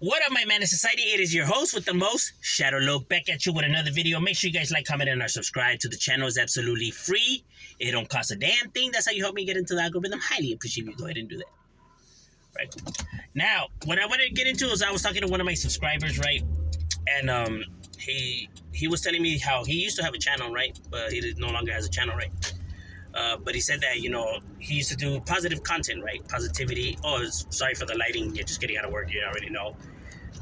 What up, my man in society? It is your host with the most, Shadow Loke, back at you with another video. Make sure you guys like, comment, and or subscribe to the channel. It's absolutely free. It don't cost a damn thing. That's how you help me get into the algorithm. Highly appreciate you. Go ahead and do that. Right. Now, what I wanted to get into is I was talking to one of my subscribers, right? And he was telling me how he used to have a channel, right? But he no longer has a channel, right? But he said that, he used to do positive content, right? Positivity. Oh, sorry for the lighting. You're just getting out of work. You already know.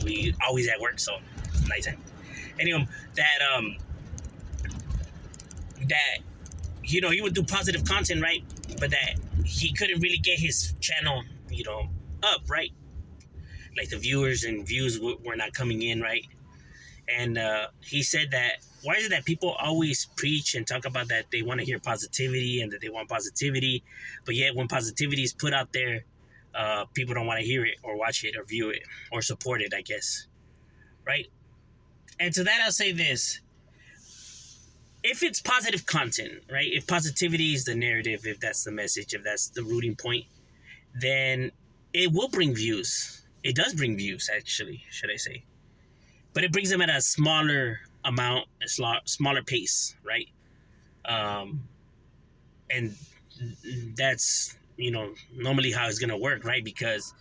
We always at work, so nighttime. Anyway, that he would do positive content, right? But that he couldn't really get his channel, up, right? Like the viewers and views were not coming in, right? And he said that why is it that people always preach and talk about that they want to hear positivity and that they want positivity, but yet when positivity is put out there, people don't want to hear it or watch it or view it or support it, I guess, right? And to that, I'll say this. If it's positive content, right? If positivity is the narrative, if that's the message, if that's the rooting point, then it will bring views. It does bring views, actually, should I say. But it brings them at a smaller amount, a smaller pace, right? And that's, normally how it's going to work, right? Because,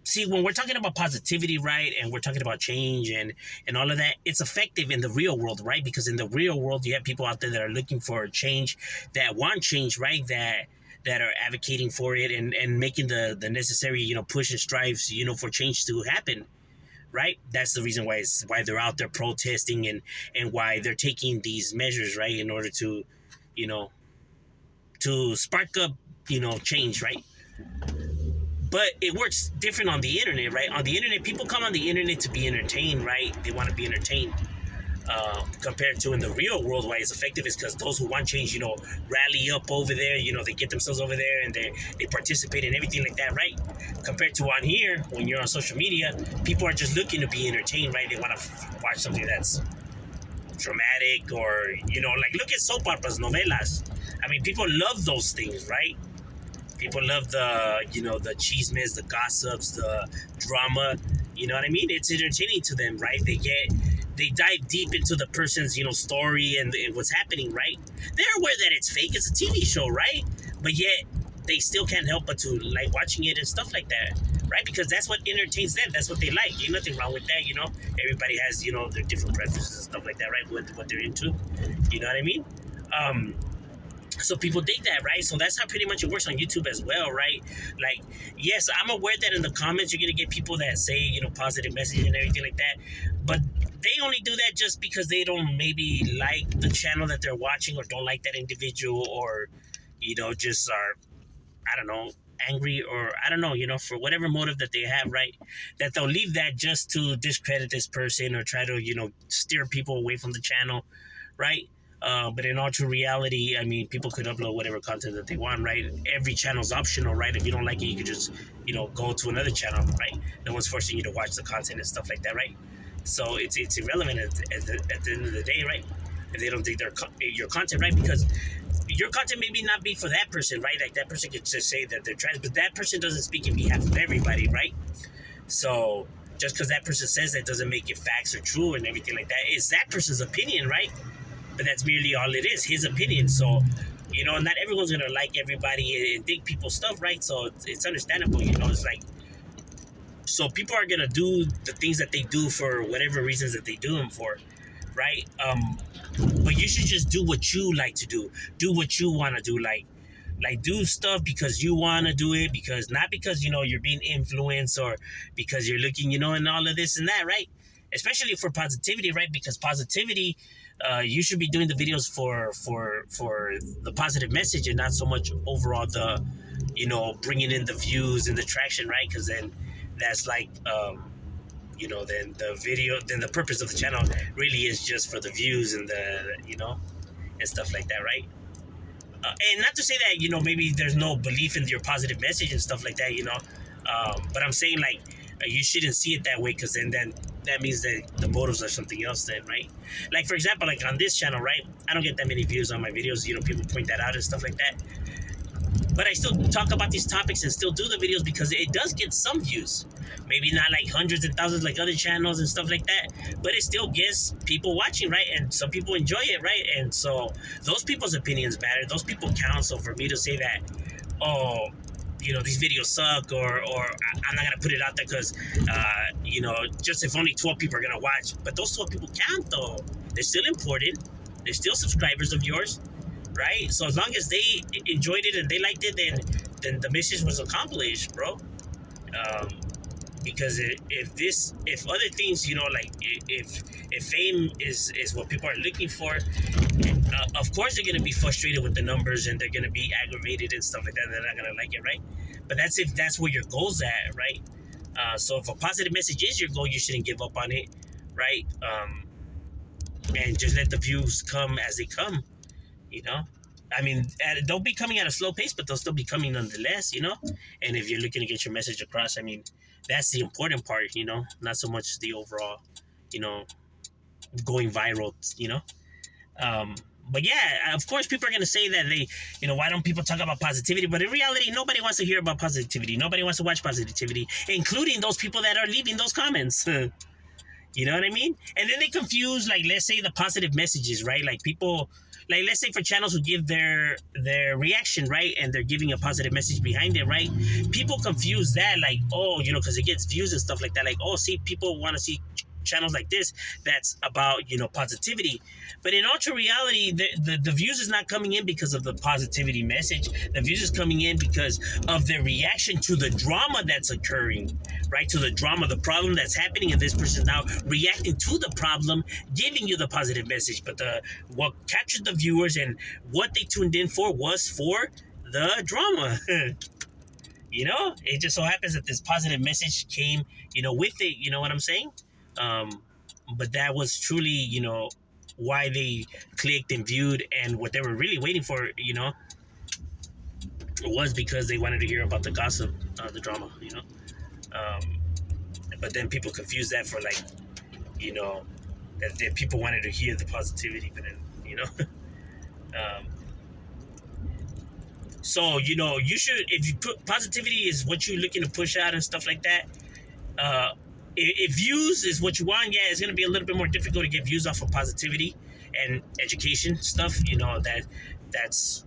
see, when we're talking about positivity, right, and we're talking about change and all of that, it's effective in the real world, right? Because in the real world, you have people out there that are looking for change, that want change, right? That are advocating for it and making the necessary, push and strives, for change to happen. Right, that's the reason why they're out there protesting and why they're taking these measures, right, in order to, to spark up, change, right? But it works different on the internet, right? On the internet, people come on the internet to be entertained, right? They want to be entertained. Compared to in the real world, why it's effective is because those who want change, rally up over there, they get themselves over there and they participate in everything like that, right? Compared to on here, when you're on social media, people are just looking to be entertained, right? They want to watch something that's dramatic or, like look at soap operas, novelas. I mean, people love those things, right? People love the, the chismes, the gossips, the drama. You know what I mean? It's entertaining to them, right? They dive deep into the person's, story and what's happening, right? They're aware that it's fake. It's a TV show, right? But yet they still can't help but to like watching it and stuff like that, right? Because that's what entertains them. That's what they like. There's nothing wrong with that, Everybody has, their different preferences and stuff like that, right? What they're into. You know what I mean? So people dig that, right? So that's how pretty much it works on YouTube as well, right? Like, yes, I'm aware that in the comments you're gonna get people that say, positive message and everything like that, but they only do that just because they don't maybe like the channel that they're watching or don't like that individual or, just are, I don't know, angry or I don't know, for whatever motive that they have, right? That they'll leave that just to discredit this person or try to, steer people away from the channel, right? But in all true reality, I mean, people could upload whatever content that they want, right? Every channel's optional, right? If you don't like it, you could just, go to another channel, right? No one's forcing you to watch the content and stuff like that, right? So it's irrelevant at the end of the day, right? If they don't think your content, right? Because your content maybe not be for that person, right? Like that person could just say that they're trans, but that person doesn't speak in behalf of everybody, right? So just because that person says that doesn't make it facts or true and everything like that. It's that person's opinion, right? But that's merely all it is, his opinion. So, not everyone's going to like everybody and dig people's stuff, right? So it's understandable, it's like, so people are going to do the things that they do for whatever reasons that they do them for, right? But you should just do what you like to do. Do what you want to do, like do stuff because you want to do it, because not because, you're being influenced or because you're looking, and all of this and that, right? Especially for positivity, right? Because positivity, you should be doing the videos for the positive message and not so much overall the, bringing in the views and the traction, right? Because then that's like, then the video, then the purpose of the channel really is just for the views and the, and stuff like that, right? And not to say that, maybe there's no belief in your positive message and stuff like that, but I'm saying like, you shouldn't see it that way because then that means that the motives are something else then, right? Like, for example, like on this channel, right? I don't get that many views on my videos. People point that out and stuff like that. But I still talk about these topics and still do the videos because it does get some views. Maybe not like hundreds and thousands like other channels and stuff like that, but it still gets people watching, right? And some people enjoy it, right? And so those people's opinions matter. Those people count. So for me to say that, oh, these videos suck, or I'm not gonna put it out there because just if only 12 people are gonna watch, but those 12 people count though. They're still important. They're still subscribers of yours, right? So as long as they enjoyed it and they liked it, then the mission was accomplished, bro. Because if other things, like if fame is what people are looking for, of course they're gonna be frustrated with the numbers and they're gonna be aggravated and stuff like that. They're not gonna like it, right? But that's if that's where your goal's at, right? So if a positive message is your goal, you shouldn't give up on it, right? And just let the views come as they come, I mean, they'll be coming at a slow pace, but they'll still be coming nonetheless, And if you're looking to get your message across, I mean, that's the important part, not so much the overall, going viral, But yeah, of course, people are going to say that why don't people talk about positivity? But in reality, nobody wants to hear about positivity. Nobody wants to watch positivity, including those people that are leaving those comments. You know what I mean? And then they confuse, like, let's say the positive messages, right? Like people, like, let's say for channels who give their reaction, right? And they're giving a positive message behind it, right? People confuse that, like, oh, because it gets views and stuff like that. Like, oh, see, people want to see channels like this that's about positivity. But in ultra reality, the views is not coming in because of the positivity message. The views is coming in because of their reaction to the drama that's occurring, right? To the drama, the problem that's happening, and this person's now reacting to the problem, giving you the positive message. But what captured the viewers and what they tuned in for was for the drama. It just so happens that this positive message came with it. You know what I'm saying? But that was truly, why they clicked and viewed, and what they were really waiting for, was because they wanted to hear about the gossip, the drama, But then people confuse that for, like, that people wanted to hear the positivity, but then, so, you should, if you put positivity is what you're looking to push out and stuff like that, if views is what you want, yeah, it's going to be a little bit more difficult to get views off of positivity and education stuff, that's,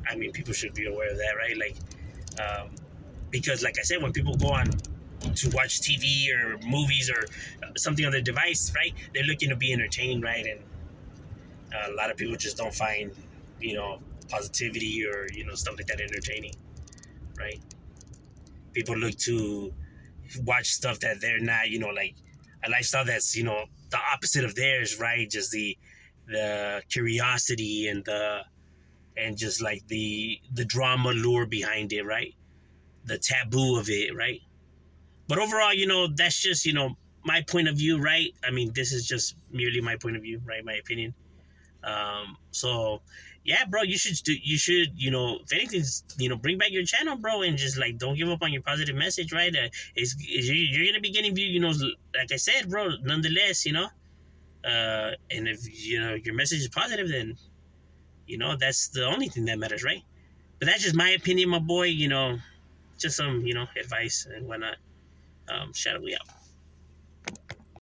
I mean, people should be aware of that, right? Like, because like I said, when people go on to watch TV or movies or something on their device, right, they're looking to be entertained, right? And a lot of people just don't find, positivity or, stuff like that entertaining, right? People look to watch stuff that they're not, like a lifestyle that's, the opposite of theirs, right? Just the curiosity and just like the drama lure behind it, right? The taboo of it, right? But overall, that's just, my point of view, right? I mean, this is just merely my point of view, right? My opinion. So yeah, bro, you should, if anything, bring back your channel, bro, and just, like, don't give up on your positive message, right? You're gonna be getting views, like I said, bro, nonetheless, and if, your message is positive, then, that's the only thing that matters, right? But that's just my opinion, my boy, just some, advice and whatnot. Shadowy out.